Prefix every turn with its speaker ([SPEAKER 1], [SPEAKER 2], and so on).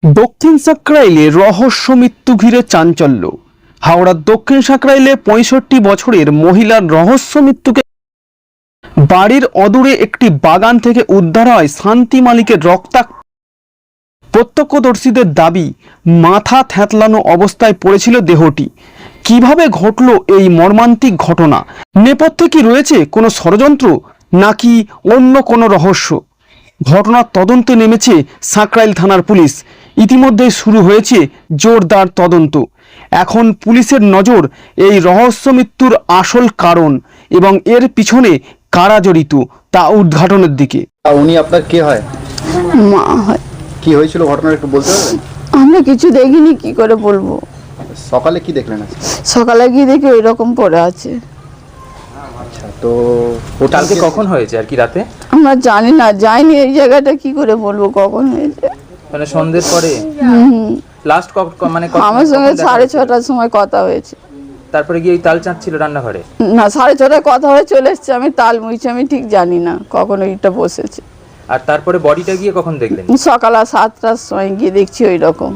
[SPEAKER 1] দক্ষিণ সাঁকরাইলে রহস্য মৃত্যু ঘিরে চাঞ্চল্য। হাওড়ার দক্ষিণ সাঁকরাইলে ৬৫ বছরের মহিলার রহস্য মৃত্যুকে বাড়ির অদূরে একটি বাগান থেকে উদ্ধার হয় শান্তি মালিকের রক্তাক্ত। প্রত্যক্ষদর্শীদের দাবি, মাথা থ্যাতলানো অবস্থায় পড়েছিল দেহটি। কিভাবে ঘটলো এই মর্মান্তিক ঘটনা? নেপথ্যে কি রয়েছে কোনো ষড়যন্ত্র নাকি অন্য কোনো রহস্য? ঘটনার তদন্তে নেমেছে সাঁকরাইল থানার পুলিশ। ইতিমধ্যে শুরু হয়েছে জোরদার তদন্ত। এখন পুলিশের নজর এই রহস্য মৃত্যুর আসল কারণ এবং এর পিছনে কারা জড়িত তা উদ্ঘাটনের দিকে।
[SPEAKER 2] উনি আপনার কে হয়?
[SPEAKER 3] মা হয়।
[SPEAKER 2] কি হয়েছিল ঘটনা একটু বলতে পারবেন?
[SPEAKER 3] আমরা কিছু দেখিনি, কি করে বলবো।
[SPEAKER 2] সকালে কি দেখলেন আজকে?
[SPEAKER 3] সকালে গিয়ে দেখি ওই রকম পড়ে আছে।
[SPEAKER 2] আচ্ছা, তো
[SPEAKER 4] কালকে কখন হয়েছে আর কি রাতে?
[SPEAKER 3] আমরা জানি না, যাইনি এই জায়গাটা, কি করে বলবো কখন হয়েছে।
[SPEAKER 4] মানে সন্ধ্যের পরে লাস্ট মানে
[SPEAKER 3] আমার সঙ্গে 6:30টার সময় কথা হয়েছে।
[SPEAKER 4] তারপরে গিয়ে ওই তাল চাঁদছিল রান্নাঘরে?
[SPEAKER 3] না, 6:30টায় কথা হয়ে চলে এসছে। আমি তাল মুইছি, আমি ঠিক জানি না কখন ওইটা বসেছে।
[SPEAKER 4] আর তারপরে বডিটা গিয়ে কখন দেখলেন?
[SPEAKER 3] সকাল 7টার সময় গিয়ে দেখছি ওই রকম।